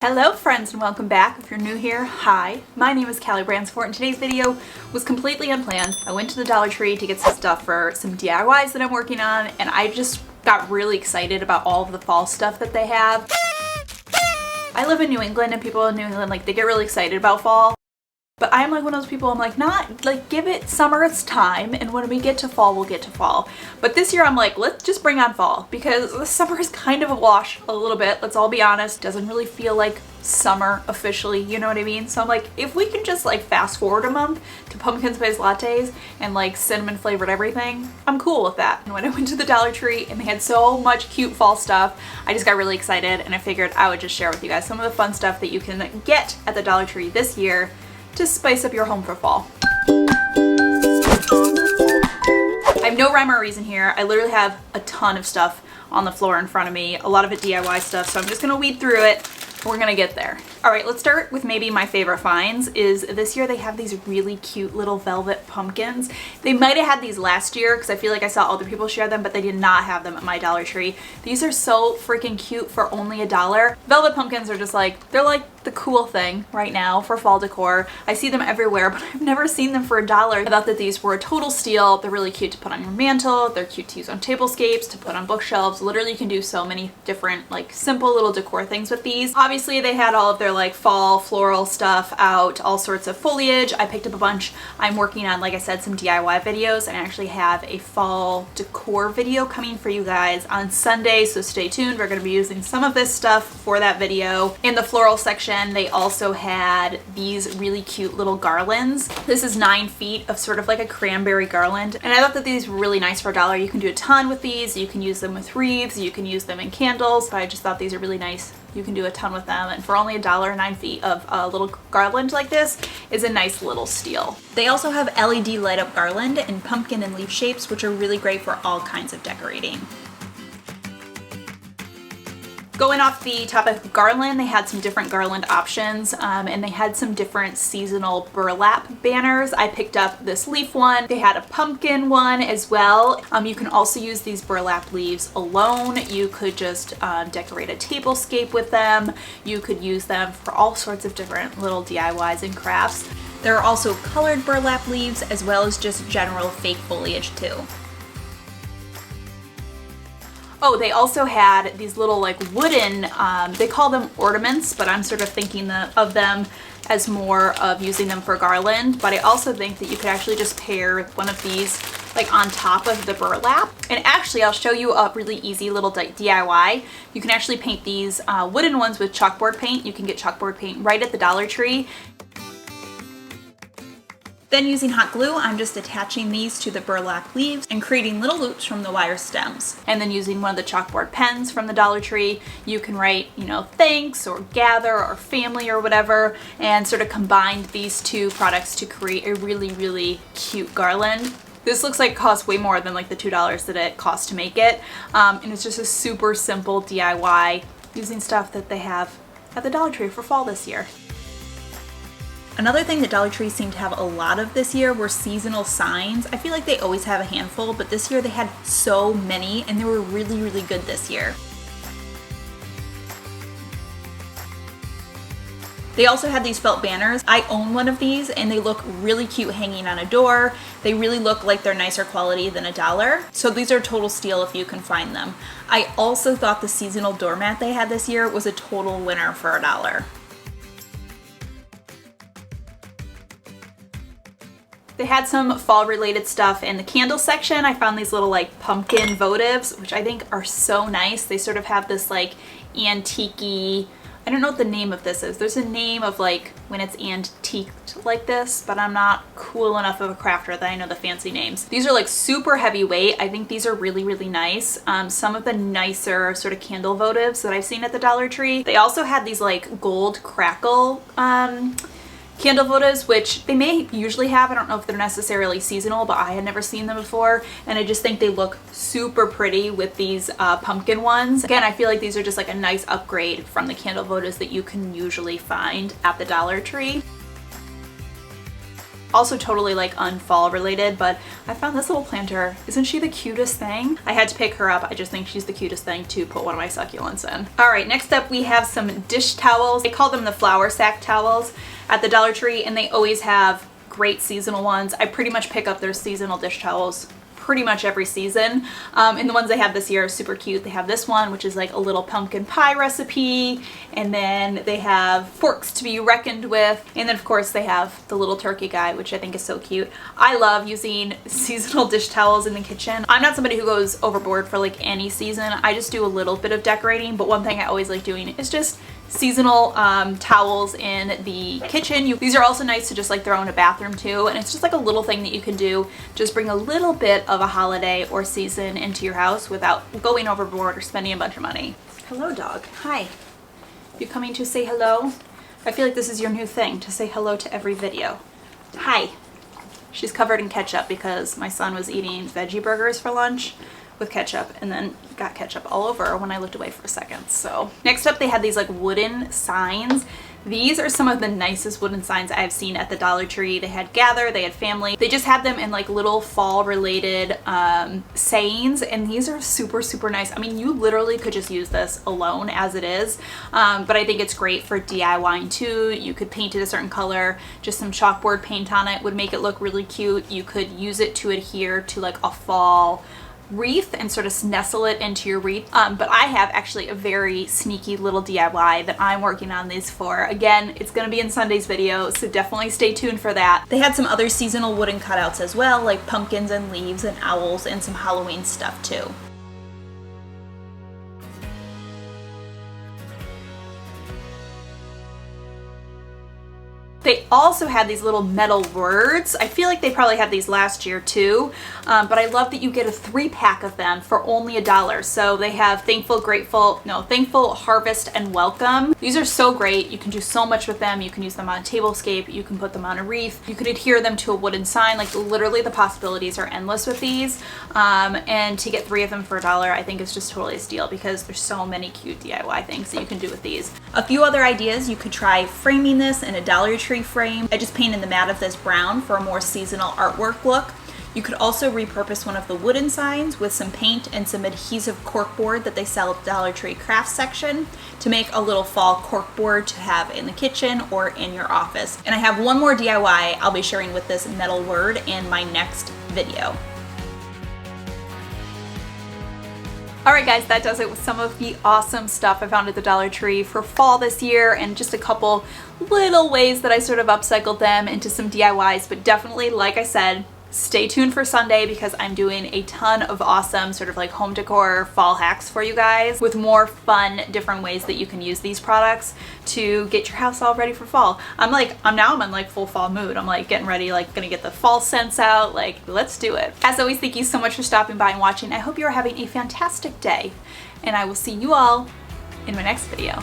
Hello friends and welcome back. If you're new here, hi. My name is Kallie Branciforte and today's video was completely unplanned. I went to the Dollar Tree to get some stuff for some DIYs that I'm working on, and I just got really excited about all of the fall stuff that they have. I live in New England and people in New England, they get really excited about fall. But I'm like one of those people, I'm like, give it summer its time, and when we get to fall, we'll get to fall. But this year I'm like, let's just bring on fall, because the summer is kind of a wash a little bit, let's all be honest. Doesn't really feel like summer officially, you know what I mean? So I'm like, if we can just fast forward a month to pumpkin spice lattes and cinnamon flavored everything, I'm cool with that. And when I went to the Dollar Tree and they had so much cute fall stuff, I just got really excited and I figured I would just share with you guys some of the fun stuff that you can get at the Dollar Tree this year to spice up your home for fall. I have no rhyme or reason here. I literally have a ton of stuff on the floor in front of me, a lot of it DIY stuff, so I'm just gonna weed through it. We're gonna get there. All right, let's start with maybe my favorite finds. Is this year they have these really cute little velvet pumpkins. They might have had these last year because I feel like I saw other people share them, but they did not have them at my Dollar Tree. These are so freaking cute for only $1. Velvet pumpkins are just they're like the cool thing right now for fall decor. I see them everywhere, but I've never seen them for $1. I thought that these were a total steal. They're really cute to put on your mantle. They're cute to use on tablescapes, to put on bookshelves. Literally, you can do so many different simple little decor things with these. Obviously, they had all of their fall floral stuff out, all sorts of foliage. I picked up a bunch. I'm working on, like I said, some DIY videos, and I actually have a fall decor video coming for you guys on Sunday, so stay tuned. We're going to be using some of this stuff for that video. In the floral section, they also had these really cute little garlands. This is 9 feet of sort of a cranberry garland, and I thought that these were really nice for $1. You can do a ton with these. You can use them with wreaths, you can use them in candles, but I just thought these are really nice. You can do a ton with them, and for only $1, 9 feet of a little garland like this is a nice little steal. They also have LED light up garland in pumpkin and leaf shapes, which are really great for all kinds of decorating. Going off the topic of garland, they had some different garland options, and they had some different seasonal burlap banners. I picked up this leaf one. They had a pumpkin one as well. You can also use these burlap leaves alone. You could just decorate a tablescape with them. You could use them for all sorts of different little DIYs and crafts. There are also colored burlap leaves as well as just general fake foliage too. Oh, they also had these little wooden, they call them ornaments, but I'm sort of thinking of them as more of using them for garland. But I also think that you could actually just pair one of these on top of the burlap. And actually, I'll show you a really easy little DIY. You can actually paint these wooden ones with chalkboard paint. You can get chalkboard paint right at the Dollar Tree. Then using hot glue, I'm just attaching these to the burlap leaves and creating little loops from the wire stems. And then using one of the chalkboard pens from the Dollar Tree, you can write, thanks or gather or family or whatever, and sort of combine these two products to create a really, really cute garland. This looks like it costs way more than the $2 that it costs to make it. And it's just a super simple DIY using stuff that they have at the Dollar Tree for fall this year. Another thing that Dollar Tree seemed to have a lot of this year were seasonal signs. I feel like they always have a handful, but this year they had so many, and they were really, really good this year. They also had these felt banners. I own one of these, and they look really cute hanging on a door. They really look like they're nicer quality than $1. So these are a total steal if you can find them. I also thought the seasonal doormat they had this year was a total winner for $1. They had some fall related stuff in the candle section. I found these little pumpkin votives, which I think are so nice. They sort of have this antique-y, I don't know what the name of this is. There's a name of when it's antiqued like this, but I'm not cool enough of a crafter that I know the fancy names. These are super heavyweight. I think these are really, really nice. Some of the nicer sort of candle votives that I've seen at the Dollar Tree. They also had these gold crackle candle votives, which they may usually have. I don't know if they're necessarily seasonal, but I had never seen them before, and I just think they look super pretty with these pumpkin ones. Again, I feel like these are just a nice upgrade from the candle votives that you can usually find at the Dollar Tree. also totally like unfall related, but I found this little planter. Isn't she the cutest thing? I had to pick her up. I just think she's the cutest thing to put one of my succulents in. All right, next up we have some dish towels. They call them the flour sack towels at the Dollar Tree, and they always have great seasonal ones. I pretty much pick up their seasonal dish towels pretty much every season. And the ones they have this year are super cute. They have this one, which is like a little pumpkin pie recipe, and then they have forks to be reckoned with, and then of course they have the little turkey guy, which I think is so cute. I love using seasonal dish towels in the kitchen. I'm not somebody who goes overboard for like any season. I just do a little bit of decorating, but one thing I always like doing is just seasonal towels in the kitchen. These are also nice to just like throw in a bathroom too, and it's just like a little thing that you can do. Just bring a little bit of a holiday or season into your house without going overboard or spending a bunch of money. Hello, dog. Hi. You coming to say hello? I feel like this is your new thing, to say hello to every video. Hi. She's covered in ketchup because my son was eating veggie burgers for lunch with ketchup and then got ketchup all over when I looked away for a second. So next up they had these like wooden signs. These are some of the nicest wooden signs I've seen at the Dollar Tree. They had gather, they had family. They just had them in like little fall related sayings, and these are super, super nice. I mean, you literally could just use this alone as it is, but I think it's great for DIYing too. You could paint it a certain color, just some chalkboard paint on it would make it look really cute. You could use it to adhere to like a fall wreath and sort of nestle it into your wreath. But I have actually a very sneaky little DIY that I'm working on these for. Again, it's gonna be in Sunday's video, so definitely stay tuned for that. They had some other seasonal wooden cutouts as well, like pumpkins and leaves and owls and some Halloween stuff too. They also had these little metal words. I feel like they probably had these last year too, but I love that you get a 3-pack of them for only $1. So they have thankful, harvest, and welcome. These are so great. You can do so much with them. You can use them on a tablescape. You can put them on a wreath. You could adhere them to a wooden sign. Like literally the possibilities are endless with these. And to get 3 of them for $1, I think is just totally a steal because there's so many cute DIY things that you can do with these. A few other ideas: you could try framing this in a Dollar Tree frame. I just painted the mat of this brown for a more seasonal artwork look. You could also repurpose one of the wooden signs with some paint and some adhesive corkboard that they sell at the Dollar Tree crafts section to make a little fall corkboard to have in the kitchen or in your office. And I have one more DIY I'll be sharing with this metal word in my next video. Alright guys, that does it with some of the awesome stuff I found at the Dollar Tree for fall this year, and just a couple little ways that I sort of upcycled them into some DIYs. But definitely, like I said, stay tuned for Sunday because I'm doing a ton of awesome sort of like home decor fall hacks for you guys with more fun, different ways that you can use these products to get your house all ready for fall. I'm in like full fall mood. I'm like getting ready, like gonna get the fall scents out, like let's do it. As always, thank you so much for stopping by and watching. I hope you're having a fantastic day, and I will see you all in my next video.